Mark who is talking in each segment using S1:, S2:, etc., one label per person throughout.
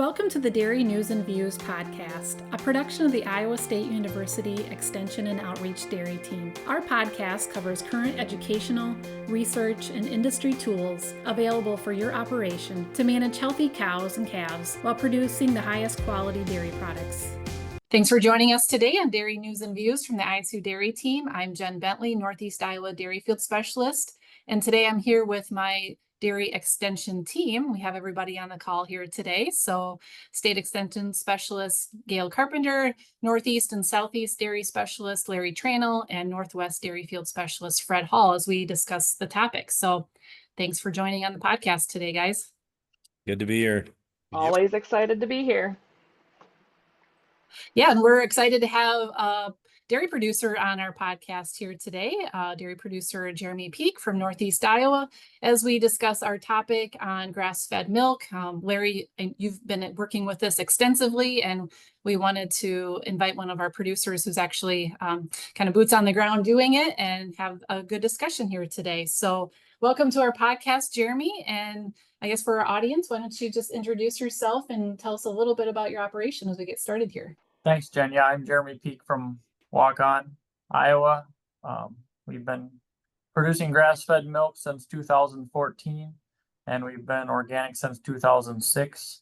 S1: Welcome to the Dairy News and Views podcast, a production of the Iowa State University Extension and Outreach Dairy Team. Our podcast covers current educational, research, and industry tools available for your operation to manage healthy cows and calves while producing the highest quality dairy products. Thanks for joining us today on Dairy News and Views from the ISU Dairy Team. I'm Jen Bentley, Northeast Iowa Dairy Field Specialist, and today I'm here with my Dairy Extension team. We have everybody on the call here today. So State Extension Specialist Gail Carpenter, Northeast and Southeast Dairy Specialist Larry Tranel, and Northwest Dairy Field Specialist Fred Hall as we discuss the topic. So thanks for joining on the podcast today, guys.
S2: Good to be here.
S3: Always excited to be here.
S1: Yeah, and we're excited to have a dairy producer on our podcast here today, dairy producer Jeremy Peake from Northeast Iowa, as we discuss our topic on grass-fed milk. Larry, you've been working with this extensively, and we wanted to invite one of our producers who's actually kind of boots on the ground doing it and have a good discussion here today. So welcome to our podcast, Jeremy. And I guess for our audience, why don't you just introduce yourself and tell us a little bit about your operation as we get started here.
S4: Thanks, Jen. Yeah, I'm Jeremy Peake from Waukon, Iowa. We've been producing grass-fed milk since 2014, and we've been organic since 2006.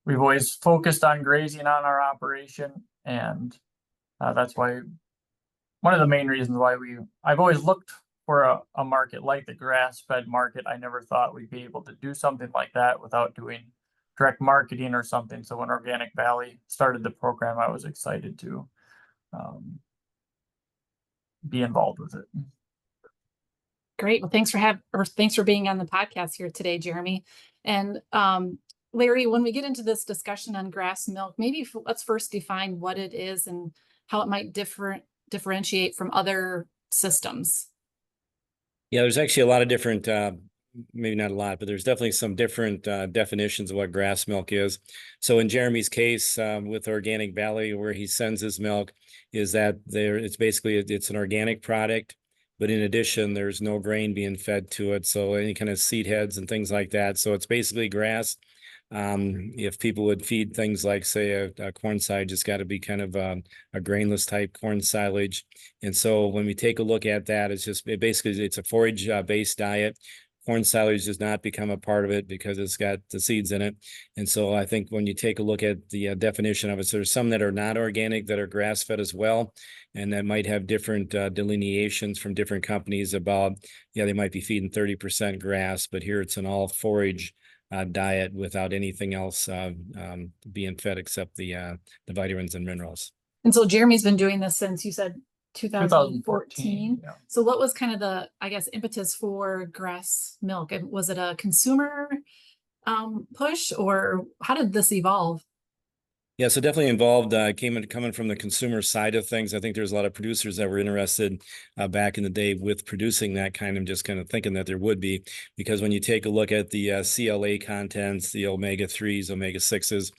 S4: We've always focused on grazing on our operation, and that's why one of the main reasons why I've always looked for a market like the grass-fed market. I never thought we'd be able to do something like that without doing direct marketing or something. So when Organic Valley started the program, I was excited to be involved with it.
S1: Great. Well, thanks for being on the podcast here today, Jeremy. And Larry, when we get into this discussion on grass milk, maybe let's first define what it is and how it might differentiate from other systems.
S2: Yeah, there's actually a lot of different, maybe not a lot, but there's definitely some different definitions of what grass milk is. So in Jeremy's case with Organic Valley, where he sends his milk, is that it's an organic product, but in addition, there's no grain being fed to it. So any kind of seed heads and things like that. So it's basically grass. If people would feed things like, say, a corn silage, it's got to be kind of a grainless type corn silage. And so when we take a look at that, it's a forage based diet. Corn silage does not become a part of it because it's got the seeds in it. And so I think when you take a look at the definition of it, so there's some that are not organic that are grass-fed as well, and that might have different delineations from different companies about, they might be feeding 30% grass, but here it's an all forage diet without anything else being fed except the vitamins and minerals.
S1: And so Jeremy's been doing this since, you said, 2014.
S4: Yeah.
S1: So what was kind of the, I guess, impetus for grass milk? Was it a consumer push, or how did this evolve?
S2: Yeah, so definitely involved coming from the consumer side of things. I think there's a lot of producers that were interested back in the day with producing that kind of, just kind of thinking that there would be, because when you take a look at the CLA contents, the omega-3s, omega-6s,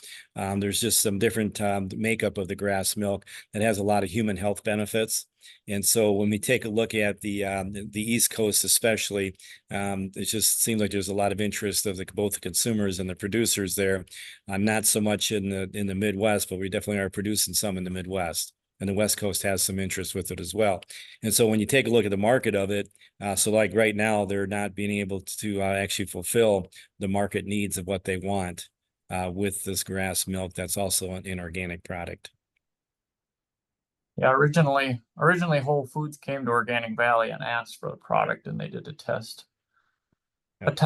S2: there's just some different makeup of the grass milk that has a lot of human health benefits. And so when we take a look at the East Coast, especially, it just seems like there's a lot of interest of both the consumers and the producers there. Not so much in the Midwest, but we definitely are producing some in the Midwest. And the West Coast has some interest with it as well. And so when you take a look at the market of it, so like right now, they're not being able to actually fulfill the market needs of what they want with this grass milk that's also an inorganic product.
S4: Yeah, originally Whole Foods came to Organic Valley and asked for the product, and they did a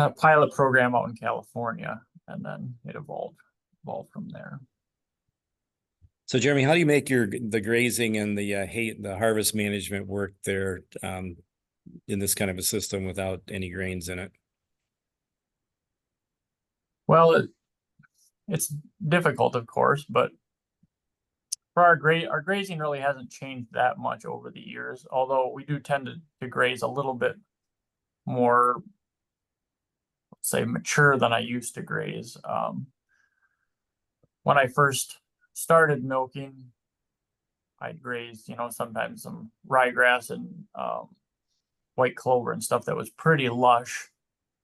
S4: pilot program out in California, and then it evolved from there.
S2: So Jeremy, how do you make the grazing and the harvest management work there in this kind of a system without any grains in it?
S4: Well, it's difficult, of course, but for our grazing really hasn't changed that much over the years, although we do tend to graze a little bit more, say, mature than I used to graze. When I first started milking, I'd grazed, sometimes some ryegrass and white clover and stuff that was pretty lush,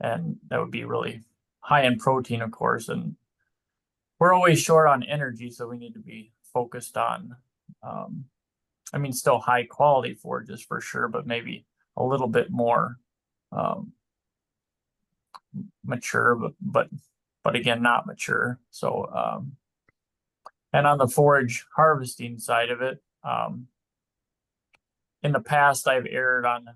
S4: and that would be really high in protein, of course, and we're always short on energy, so we need to be focused on, I mean, still high quality forages for sure, but maybe a little bit more mature, but again, not mature. So, and on the forage harvesting side of it, in the past, I've erred on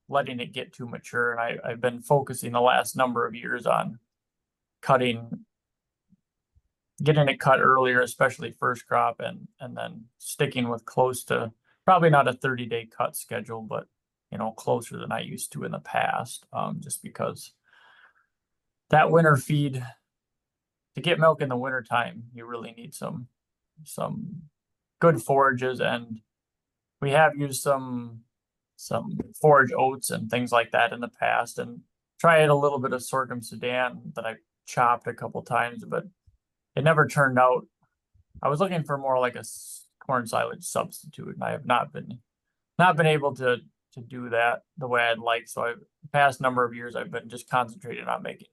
S4: letting it get too mature, and I've been focusing the last number of years on getting it cut earlier, especially first crop, and then sticking with close to, probably not a 30-day cut schedule, but closer than I used to in the past, just because that winter feed, to get milk in the wintertime, you really need some good forages, and we have used some forage oats and things like that in the past, and tried a little bit of sorghum Sudan that I chopped a couple times, but it never turned out. I was looking for more like a corn silage substitute, and I have not been able to do that the way I'd like. So the past number of years, I've been just concentrating on making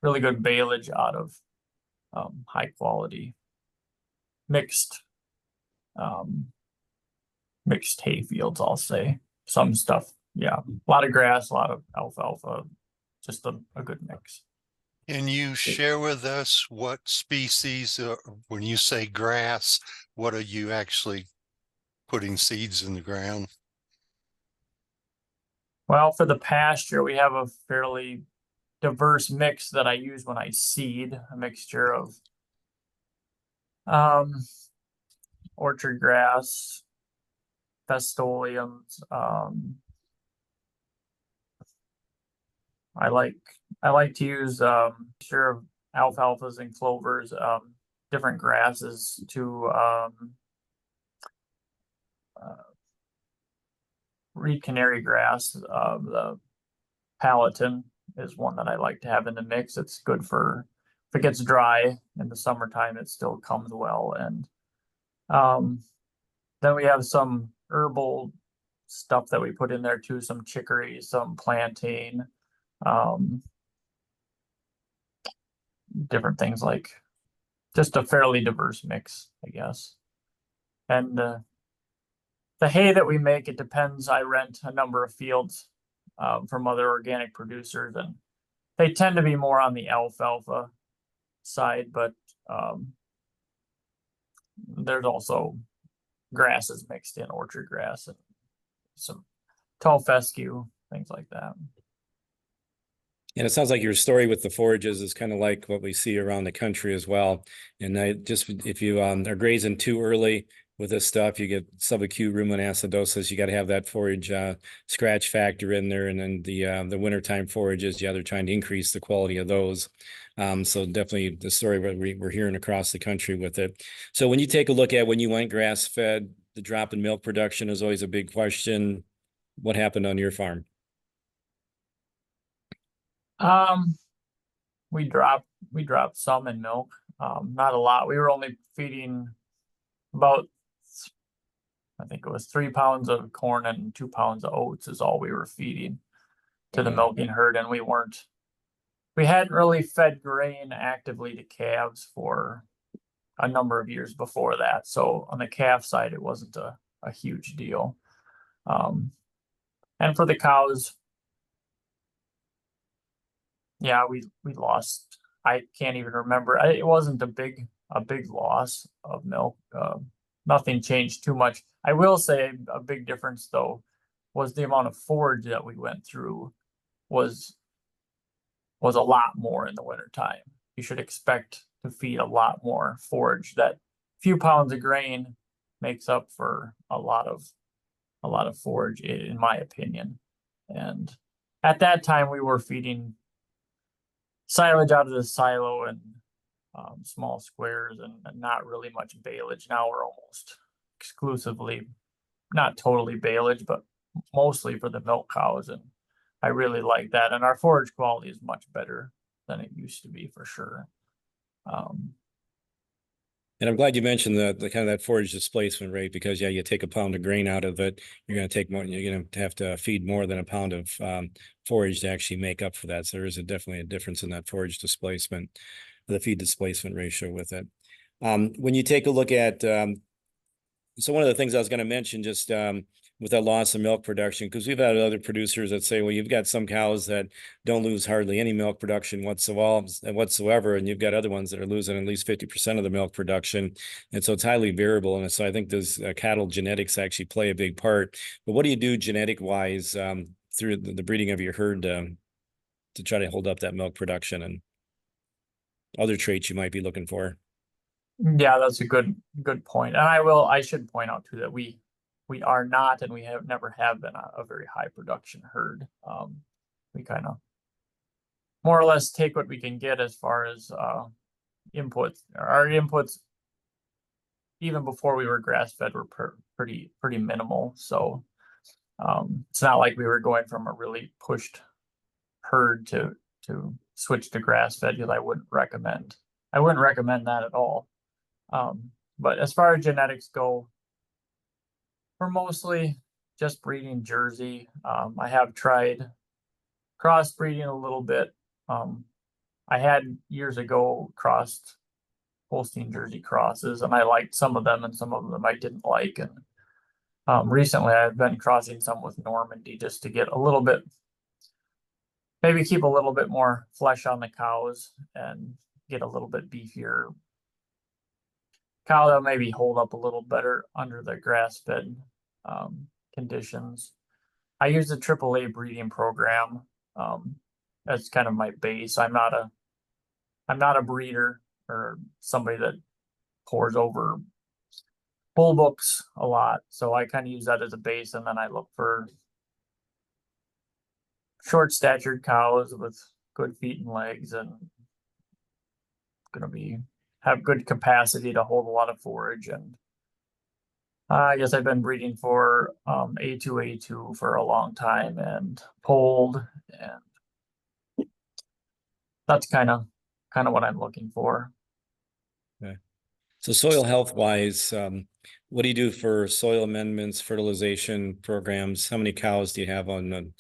S4: really good baleage out of high quality mixed hay fields, I'll say. Some stuff, yeah, a lot of grass, a lot of alfalfa, just a good mix.
S5: Can you share with us what species, when you say grass, what are you actually putting seeds in the ground?
S4: Well, for the pasture, we have a fairly diverse mix that I use when I seed, a mixture of orchard grass, festoleums. I like to use mixture of alfalfas and clovers, different grasses to reed canary grass. The Palatine is one that I like to have in the mix. It's good for, if it gets dry in the summertime, it still comes well. And then we have some herbal stuff that we put in there too, some chicory, some plantain, different things, like just a fairly diverse mix, I guess. And the hay that we make, it depends. I rent a number of fields from other organic producers, and they tend to be more on the alfalfa side, but there's also grasses mixed in, orchard grass and some tall fescue, things like that.
S2: And it sounds like your story with the forages is kind of like what we see around the country as well. And if you are grazing too early with this stuff, you get subacute rumen acidosis. You got to have that forage scratch factor in there, and then the wintertime forages, they're trying to increase the quality of those. So definitely the story we're hearing across the country with it. So when you take a look at when you went grass fed, the drop in milk production is always a big question. What happened on your farm?
S4: We dropped some in milk, not a lot. We were only feeding about, I think it was 3 pounds of corn and 2 pounds of oats is all we were feeding to the milking herd. And we hadn't really fed grain actively to calves for a number of years before that. So on the calf side, it wasn't a huge deal. And for the cows, yeah, we lost, I can't even remember. It wasn't a big loss of milk. Nothing changed too much. I will say a big difference though was the amount of forage that we went through was a lot more in the wintertime. You should expect to feed a lot more forage. That few pounds of grain makes up for a lot of forage, in my opinion. And at that time we were feeding silage out of the silo and small squares and not really much baleage. Now we're almost exclusively, not totally baleage, but mostly for the milk cows, and I really like that. And our forage quality is much better than it used to be, for sure.
S2: And I'm glad you mentioned the kind of that forage displacement rate, because yeah, you take a pound of grain out of it, you're going to take more, you're going to have to feed more than a pound of forage to actually make up for that. So there is definitely a difference in that forage displacement, the feed displacement ratio with it. When you take a look at, so one of the things I was going to mention, just with that loss of milk production, because we've had other producers that say, well, you've got some cows that don't lose hardly any milk production whatsoever, and you've got other ones that are losing at least 50% of the milk production. And so it's highly variable. And so I think those cattle genetics actually play a big part. But what do you do genetic wise through the breeding of your herd to try to hold up that milk production and other traits you might be looking for?
S4: Yeah, that's a good point. And I should point out too that we are not, and we have never have been a very high production herd. We kind of more or less take what we can get as far as inputs. Our inputs, even before we were grass fed, were pretty minimal. So it's not like we were going from a really pushed herd to switch to grass fed, because I wouldn't recommend that at all. But as far as genetics go, we're mostly just breeding Jersey. I have tried crossbreeding a little bit. I had years ago crossed Holstein Jersey crosses, and I liked some of them, and some of them I didn't like. And recently I've been crossing some with Normandy just to get a little bit, maybe keep a little bit more flesh on the cows and get a little bit beefier cow that'll maybe hold up a little better under the grass-fed conditions. I use the AAA breeding program as kind of my base. I'm not a breeder or somebody that pores over bull books a lot, so I kind of use that as a base, and then I look for short-statured cows with good feet and legs, and have good capacity to hold a lot of forage. And I guess I've been breeding for A2 for a long time, and polled, and that's kind of what I'm looking for.
S2: Okay. So soil health wise, what do you do for soil amendments, fertilization programs? How many cows do you have on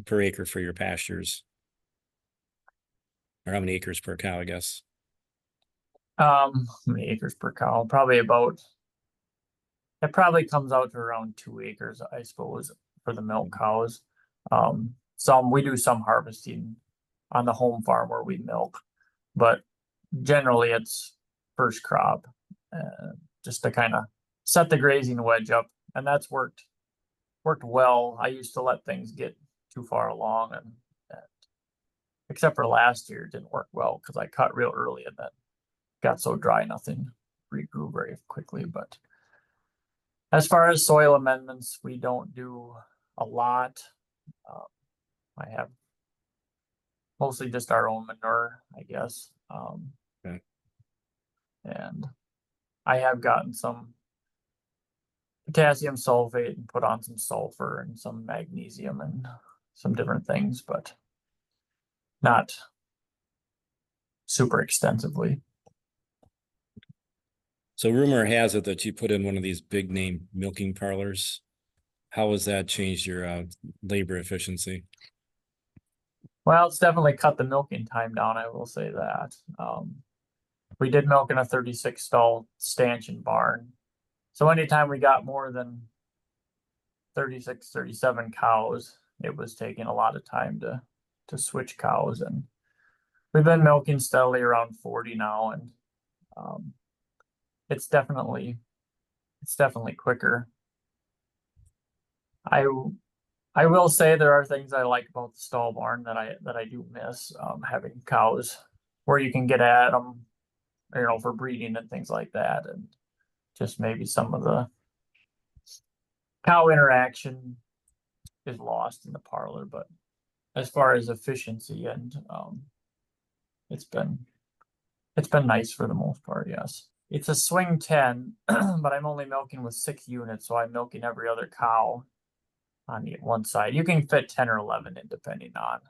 S2: per acre for your pastures? Or how many acres per cow, I guess?
S4: How many acres per cow? It probably comes out to around 2 acres, I suppose, for the milk cows. We do some harvesting on the home farm where we milk, but generally it's first crop, just to kind of set the grazing wedge up, and that's worked well. I used to let things get too far along, and except for last year, it didn't work well because I cut real early and then got so dry nothing regrew very quickly. But as far as soil amendments, we don't do a lot. I have mostly just our own manure, I guess.
S2: Okay.
S4: And I have gotten some potassium sulfate and put on some sulfur and some magnesium and some different things, but not super extensively.
S2: So rumor has it that you put in one of these big name milking parlors. How has that changed your labor efficiency?
S4: Well, it's definitely cut the milking time down, I will say that. We did milk in a 36 stall stanchion barn. So anytime we got more than 36, 37 cows, it was taking a lot of time to switch cows. And we've been milking steadily around 40 now, and it's definitely quicker. I will say there are things I like about the stall barn that I do miss, having cows where you can get at them, for breeding and things like that, and just maybe some of the cow interaction is lost in the parlor. But as far as efficiency, and it's been nice for the most part. Yes, it's a swing 10, but I'm only milking with 6 units, so I'm milking every other cow on the one side. You can fit 10 or 11 in depending on.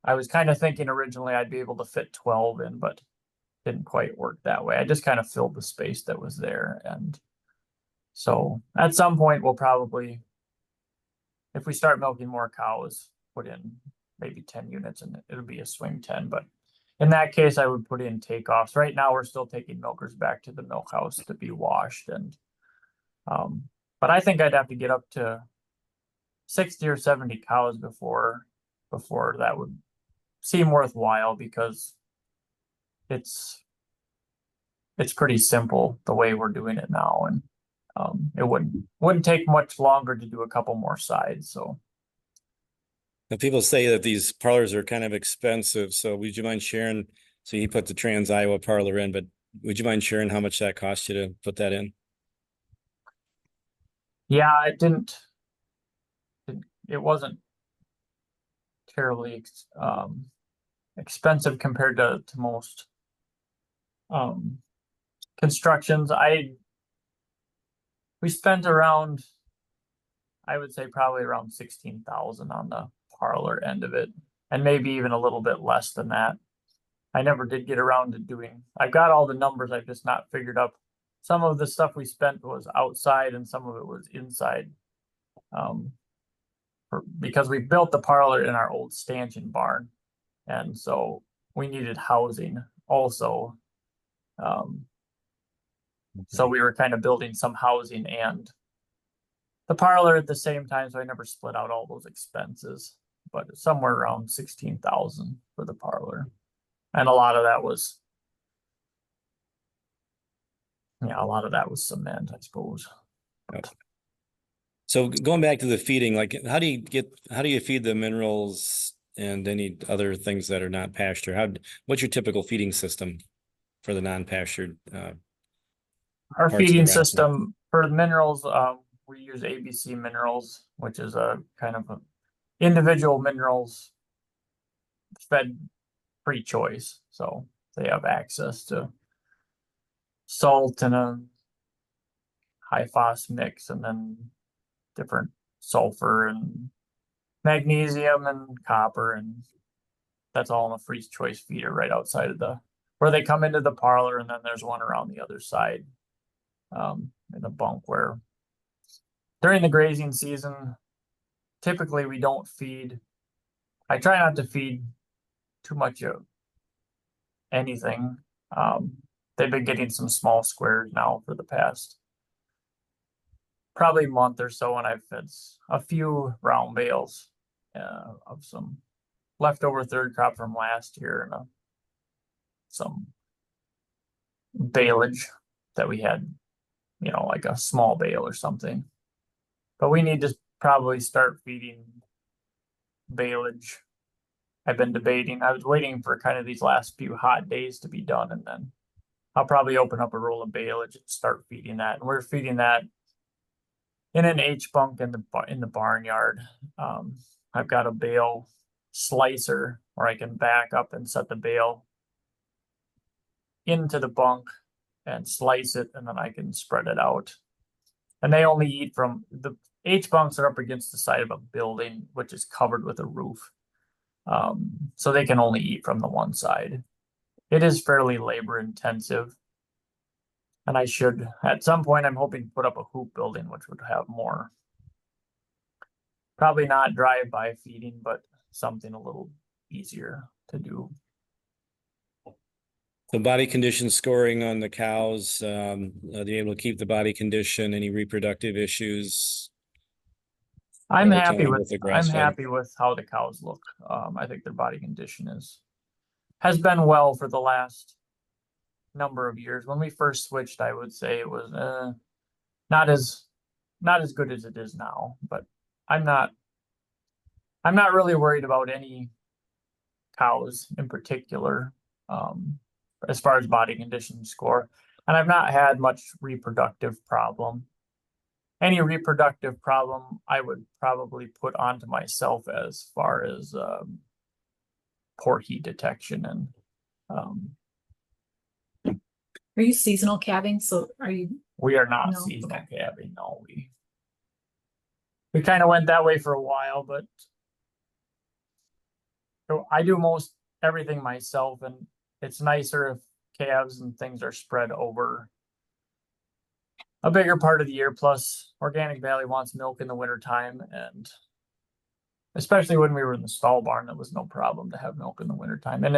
S4: I was kind of thinking originally I'd be able to fit 12 in, but didn't quite work that way. I just kind of filled the space that was there. And so at some point we'll probably, if we start milking more cows, put in maybe 10 units and it'll be a swing 10. But in that case, I would put in takeoffs. Right now we're still taking milkers back to the milk house to be washed. And but I think I'd have to get up to 60 or 70 cows before that would seem worthwhile, because it's pretty simple the way we're doing it now, and it wouldn't take much longer to do a couple more sides. So
S2: Now, people say that these parlors are kind of expensive, so would you mind sharing? So you put the Trans Iowa parlor in, but would you mind sharing how much that cost you to put that in?
S4: yeah, it wasn't terribly expensive compared to most constructions. We spent around, I would say probably around 16,000 on the parlor end of it, and maybe even a little bit less than that. I never did get around to doing, I've got all the numbers, I've just not figured up. Some of the stuff we spent was outside and some of it was inside. Because we built the parlor in our old stanchion barn, and so we needed housing also. So we were kind of building some housing and the parlor at the same time, so I never split out all those expenses, but somewhere around 16,000 for the parlor. And a lot of that was, cement, I suppose.
S2: So going back to the feeding, like how do you feed the minerals and any other things that are not pasture? What's your typical feeding system for the non-pastured?
S4: Our feeding system for the minerals, we use ABC Minerals, which is a kind of individual minerals fed pre-choice. So they have access to salt and a high phos mix, and then different sulfur and magnesium and copper, and that's all in a free choice feeder right outside of where they come into the parlor, and then there's one around the other side in the bunk where during the grazing season, typically we don't feed. I try not to feed too much of anything. They've been getting some small squares now for the past probably month or so, and I've fed a few round bales of some leftover third crop from last year, and some baleage that we had, like a small bale or something. But we need to probably start feeding baleage. I've been debating. I was waiting for kind of these last few hot days to be done, and then I'll probably open up a roll of baleage and start feeding that. And we're feeding that in an H bunk in the barnyard. I've got a bale slicer where I can back up and set the bale into the bunk and slice it, and then I can spread it out. And they only eat from the H bunks are up against the side of a building, which is covered with a roof. So they can only eat from the one side. It is fairly labor intensive. And I should, at some point, I'm hoping to put up a hoop building, which would have more, probably not drive-by feeding, but something a little easier to do.
S2: The body condition scoring on the cows, are they able to keep the body condition? Any reproductive issues?
S4: I'm happy with how the cows look. I think their body condition has been well for the last number of years. When we first switched, I would say it was not as good as it is now, but I'm not really worried about any cows in particular as far as body condition score, and I've not had much reproductive problem. Any reproductive problem I would probably put onto myself as far as poor heat detection and
S1: Are you seasonal calving? So are you?
S4: We are not seasonal calving. No, we kind of went that way for a while, but I do most everything myself, and it's nicer if calves and things are spread over a bigger part of the year. Plus, Organic Valley wants milk in the wintertime, and especially when we were in the stall barn, that was no problem to have milk in the wintertime. And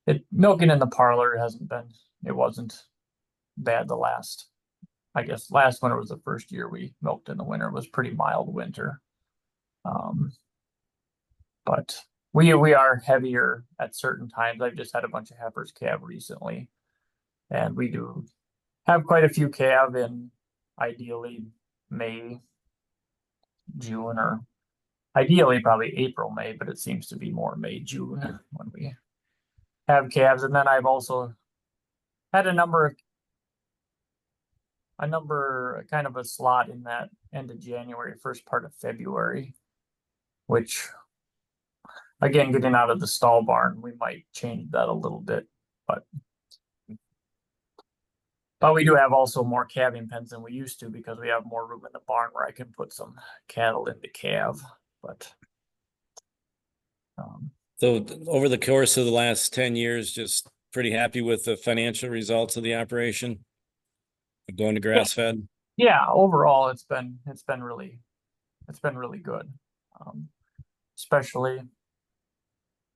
S4: it milking in the parlor it wasn't bad I guess last winter was the first year we milked in the winter. It was pretty mild winter. But we are heavier at certain times. I've just had a bunch of heifers calve recently, and we do have quite a few calve in ideally May, June, or ideally probably April, May, but it seems to be more May, June when we have calves. And then I've also had a kind of a slot in that end of January, first part of February, which again, getting out of the stall barn, we might change that a little bit, but we do have also more calving pens than we used to because we have more room in the barn where I can put some cattle into calve. But
S2: So over the course of the last 10 years, just pretty happy with the financial results of the operation of going to grass fed.
S4: yeah, overall it's been really good. Especially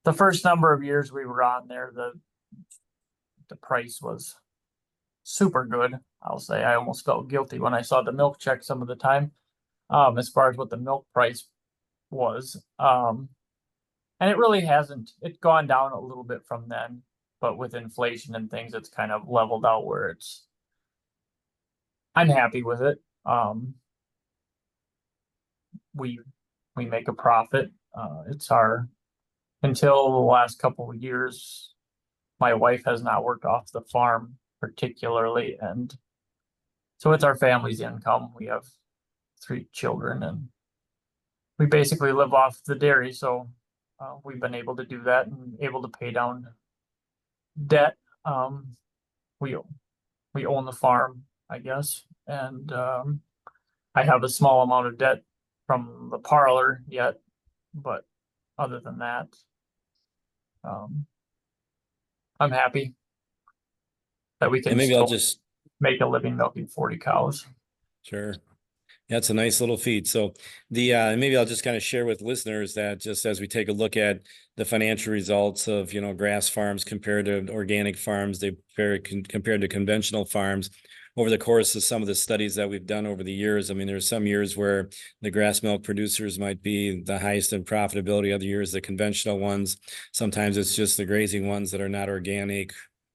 S4: the first number of years we were on there, the price was super good. I'll say I almost felt guilty when I saw the milk check some of the time, as far as what the milk price was. And it really hasn't, it's gone down a little bit from then, but with inflation and things, it's kind of leveled out where I'm happy with it. We make a profit. Until the last couple of years, my wife has not worked off the farm particularly, and so it's our family's income. We have 3 children, and we basically live off the dairy. So we've been able to do that and able to pay down debt. We own the farm, I guess, and I have a small amount of debt from the parlor yet, but other than that, I'm happy that we can
S2: And maybe
S4: still
S2: I'll just,
S4: make a living milking 40 cows.
S2: sure. That's a nice little feat. So maybe I'll just kind of share with listeners that just as we take a look at the financial results of, grass farms compared to organic farms, compared to conventional farms over the course of some of the studies that we've done over the years. I mean, there's some years where the grass milk producers might be the highest in profitability, other years, the conventional ones. Sometimes it's just the grazing ones that are not organic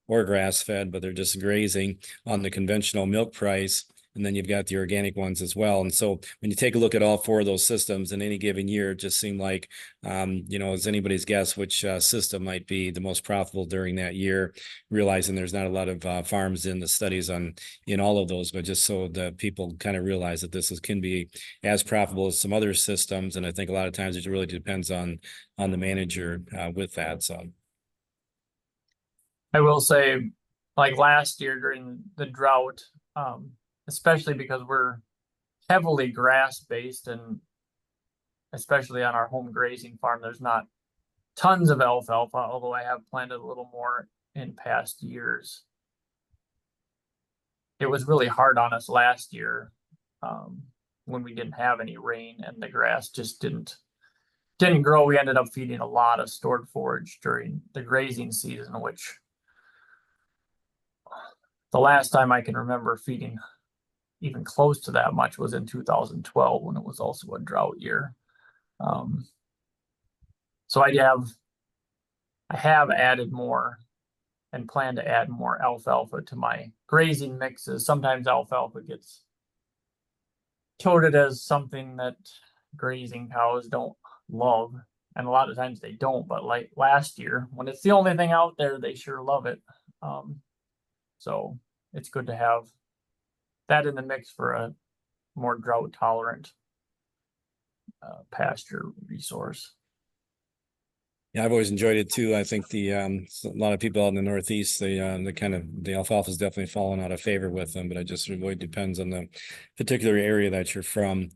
S2: or grass fed, but they're just grazing on the conventional milk price. And then you've got the organic ones as well. And so when you take a look at all 4 of those systems in any given year, it just seemed like, it's anybody's guess which system might be the most profitable during that year, realizing there's not a lot of farms in the studies in all of those, but just so the people kind of realize that can be as profitable as some other systems. And I think a lot of times it really depends on the manager with that. So
S4: I will say, like last year during the drought, especially because we're heavily grass based, and especially on our home grazing farm, there's not tons of alfalfa, although I have planted a little more in past years. It was really hard on us last year when we didn't have any rain and the grass just didn't grow. We ended up feeding a lot of stored forage during the grazing season, which the last time I can remember feeding even close to that much was in 2012 when it was also a drought year. So I have added more and plan to add more alfalfa to my grazing mixes. Sometimes alfalfa gets touted as something that grazing cows don't love, and a lot of times they don't, but like last year when it's the only thing out there, they sure love it. So it's good to have that in the mix for a more drought tolerant pasture resource.
S2: yeah, I've always enjoyed it too. I think a lot of people out in the Northeast, the alfalfa is definitely fallen out of favor with them, but it just really depends on the particular area that you're from.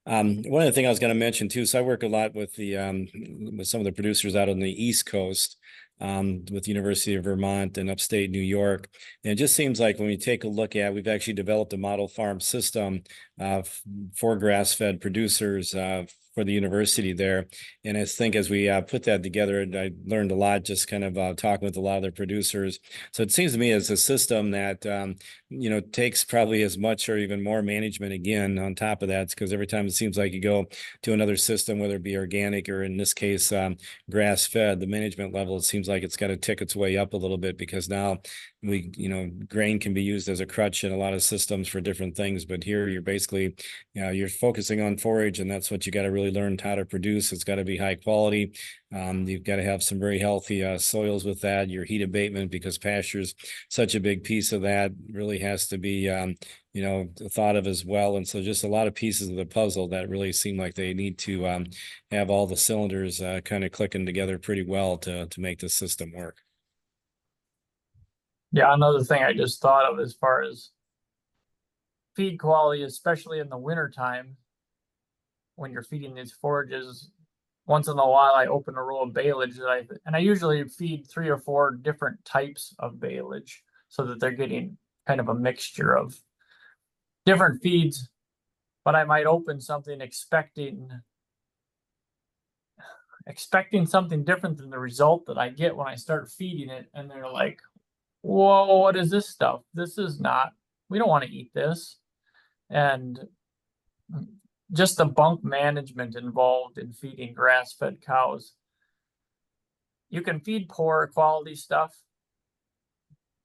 S2: One other thing I was going to mention too, so I work a lot with with some of the producers out on the East Coast. with University of Vermont and upstate New York. And it just seems like when we take a look at, we've actually developed a model farm system for grass-fed producers for the university there. And I think as we put that together, I learned a lot just kind of talking with a lot of the producers. So it seems to me as a system that, takes probably as much or even more management again on top of that, because every time it seems like you go to another system, whether it be organic or in this case, grass-fed, the management level, it seems like it's got to tick its way up a little bit, because now grain can be used as a crutch in a lot of systems for different things. But here you're basically, you're focusing on forage, and that's what you got to really learn how to produce. It's got to be high quality. You've got to have some very healthy soils with that. Your heat abatement, because pasture's such a big piece of that, really has to be, thought of as well. And so just a lot of pieces of the puzzle that really seem like they need to have all the cylinders kind of clicking together pretty well to make the system work.
S4: Yeah, another thing I just thought of as far as feed quality, especially in the wintertime, when you're feeding these forages, once in a while I open a row of baleage and I usually feed 3 or 4 different types of baleage so that they're getting kind of a mixture of different feeds. But I might open something expecting something different than the result that I get when I start feeding it, and they're like, whoa, what is this stuff? This is not, we don't want to eat this. And just the bunk management involved in feeding grass-fed cows. You can feed poor quality stuff,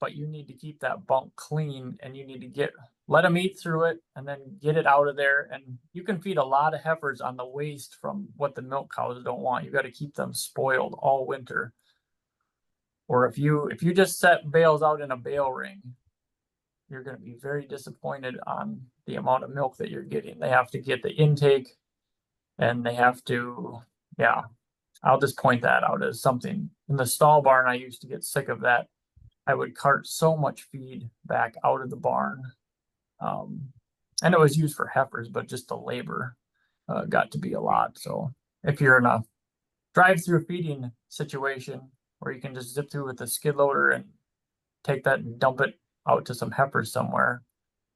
S4: but you need to keep that bunk clean, and you need to let them eat through it and then get it out of there. And you can feed a lot of heifers on the waste from what the milk cows don't want. You got to keep them spoiled all winter. Or if you just set bales out in a bale ring, you're going to be very disappointed on the amount of milk that you're getting. They have to get the intake, and they have to, I'll just point that out as something. In the stall barn, I used to get sick of that. I would cart so much feed back out of the barn. And it was used for heifers, but just the labor got to be a lot. So if you're in a drive-through feeding situation where you can just zip through with a skid loader and take that and dump it out to some heifers somewhere,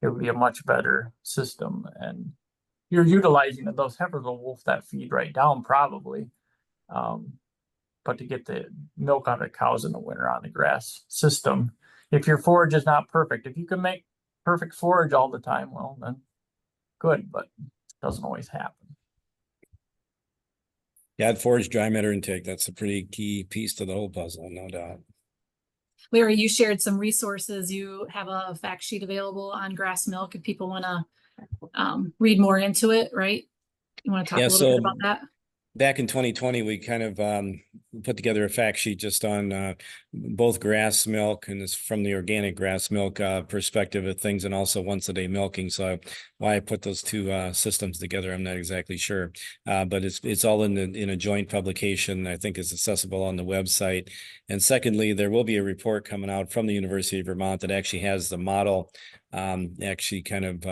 S4: it would be a much better system. And you're utilizing it. Those heifers will wolf that feed right down probably. But to get the milk out of the cows in the winter on the grass system, if your forage is not perfect, if you can make perfect forage all the time, well, then good, but it doesn't always happen.
S2: Yeah, forage dry matter intake, that's a pretty key piece to the whole puzzle, no doubt.
S1: Larry, you shared some resources. You have a fact sheet available on grass milk if people want to read more into it, right? You want to talk a little bit about that?
S2: Back in 2020, we kind of put together a fact sheet just on both grass milk, and it's from the organic grass milk perspective of things, and also once a day milking. So why I put those two systems together, I'm not exactly sure, but it's all in a joint publication. I think is accessible on the website. And secondly, there will be a report coming out from the University of Vermont that actually has the model actually kind of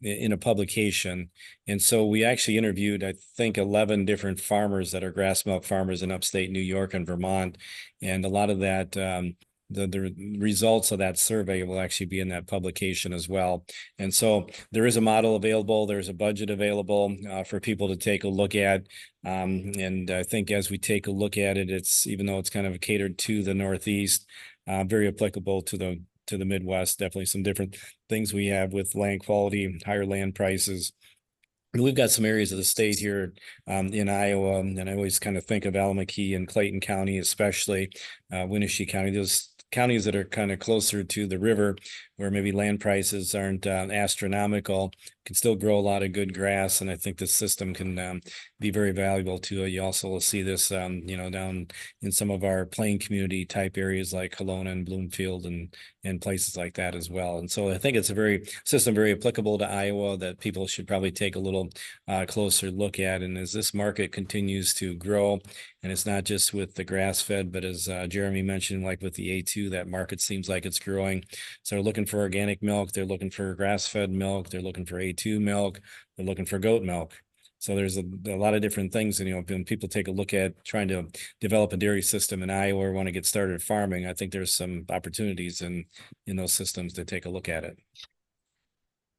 S2: in a publication. And so we actually interviewed, I think, 11 different farmers that are grass milk farmers in upstate New York and Vermont. And a lot of that, the results of that survey will actually be in that publication as well. And so there is a model available. There's a budget available for people to take a look at. And I think as we take a look at it, it's, even though it's kind of catered to the Northeast, very applicable to the Midwest. Definitely some different things we have with land quality, higher land prices. We've got some areas of the state here in Iowa, and I always kind of think of Alameda and Clayton County, especially Winnebago County, those counties that are kind of closer to the river, where maybe land prices aren't astronomical, can still grow a lot of good grass. And I think this system can be very valuable to you. Also will see this, down in some of our plain community type areas like Kelowna and Bloomfield and places like that as well. And so I think it's a system very applicable to Iowa that people should probably take a little closer look at. And as this market continues to grow, and it's not just with the grass fed, but as Jeremy mentioned, like with the A2, that market seems like it's growing. So they're looking for organic milk. They're looking for grass fed milk. They're looking for A2 milk. They're looking for goat milk. So there's a lot of different things, and when people take a look at trying to develop a dairy system in Iowa or want to get started farming, I think there's some opportunities in those systems to take a look at it.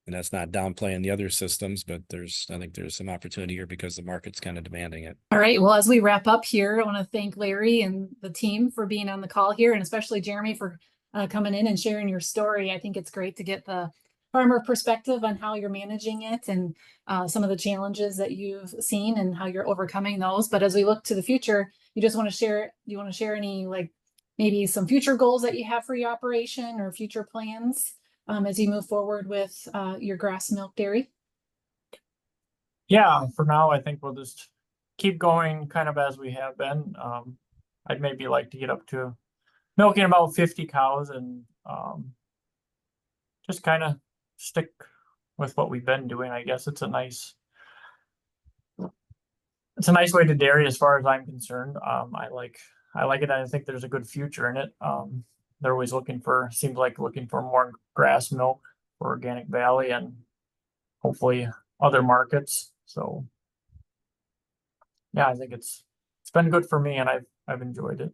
S2: And that's not downplaying the other systems, but I think there's some opportunity here because the market's kind of demanding it.
S1: All right. Well, as we wrap up here, I want to thank Larry and the team for being on the call here, and especially Jeremy for coming in and sharing your story. I think it's great to get the farmer perspective on how you're managing it and some of the challenges that you've seen and how you're overcoming those. But as we look to the future, you want to share any, like, maybe some future goals that you have for your operation or future plans as you move forward with your grass milk dairy?
S4: Yeah, for now, I think we'll just keep going kind of as we have been. I'd maybe like to get up to milking about 50 cows and just kind of stick with what we've been doing. I guess it's a nice way to dairy as far as I'm concerned. I like it. I think there's a good future in it. They're always looking for more grass milk for Organic Valley and hopefully other markets. So yeah, I think it's been good for me, and I've enjoyed it.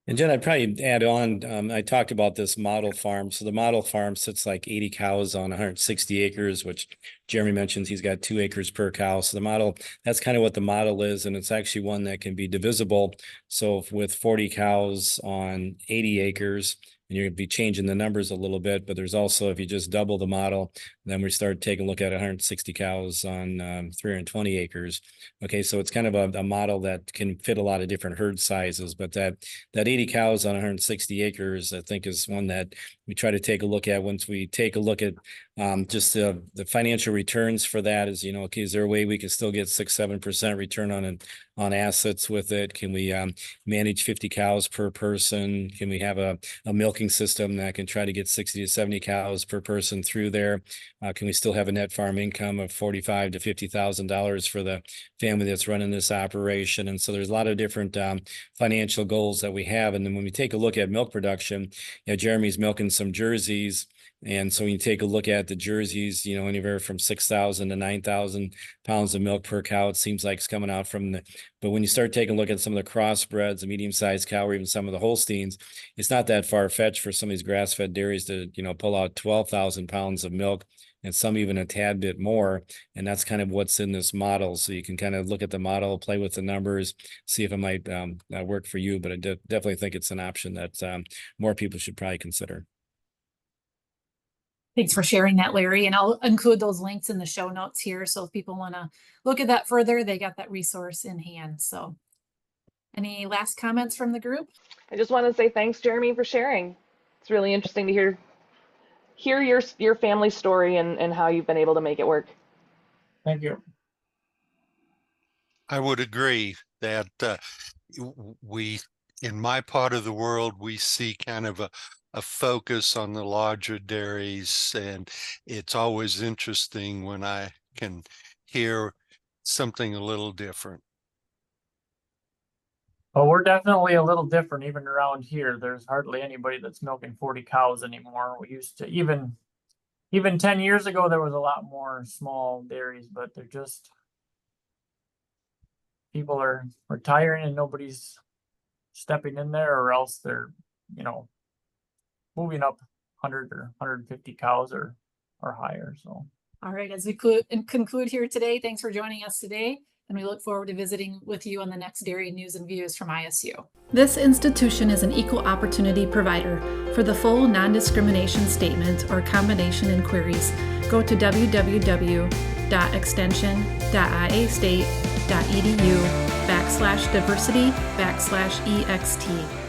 S2: And Jen, I'd probably add on, I talked about this model farm. So the model farm sits like 80 cows on 160 acres, which Jeremy mentions he's got 2 acres per cow. So the model, that's kind of what the model is. And it's actually one that can be divisible. So with 40 cows on 80 acres, and you're going to be changing the numbers a little bit, but there's also, if you just double the model, then we start taking a look at 160 cows on 320 acres. Okay, so it's kind of a model that can fit a lot of different herd sizes, but that 80 cows on 160 acres, I think, is one that we try to take a look at once we take a look at just the financial returns for that. Is, okay, is there a way we can still get 6-7% return on assets with it? Can we manage 50 cows per person? Can we have a milking system that can try to get 60 to 70 cows per person through there? Can we still have a net farm income of $45,000 to $50,000 for the family that's running this operation? And so there's a lot of different financial goals that we have. And then when we take a look at milk production, Jeremy's milking some Jerseys. And so when you take a look at the Jerseys, anywhere from 6,000 to 9,000 pounds of milk per cow, it seems like it's coming out but when you start taking a look at some of the crossbreds, the medium-sized cow, or even some of the Holsteins, it's not that far-fetched for some of these grass-fed dairies to, pull out 12,000 pounds of milk, and some even a tad bit more. And that's kind of what's in this model. So you can kind of look at the model, play with the numbers, see if it might work for you. But I definitely think it's an option that more people should probably consider.
S1: Thanks for sharing that, Larry. And I'll include those links in the show notes here. So if people want to look at that further, they got that resource in hand. So any last comments from the group?
S3: I just want to say thanks, Jeremy, for sharing. It's really interesting to hear your family story and how you've been able to make it work.
S4: Thank you.
S5: I would agree that in my part of the world, we see kind of a focus on the larger dairies, and it's always interesting when I can hear something a little different.
S4: Well, we're definitely a little different even around here. There's hardly anybody that's milking 40 cows anymore. We used to, even 10 years ago, there was a lot more small dairies, but they're just, people are retiring and nobody's stepping in there, or else they're, moving up 100 or 150 cows or higher. So,
S1: all right, as we conclude here today, thanks for joining us today, and we look forward to visiting with you on the next Dairy News and Views from ISU. This institution is an equal opportunity provider. For the full non-discrimination statement or combination inquiries, go to www.extension.iastate.edu/diversity/ext.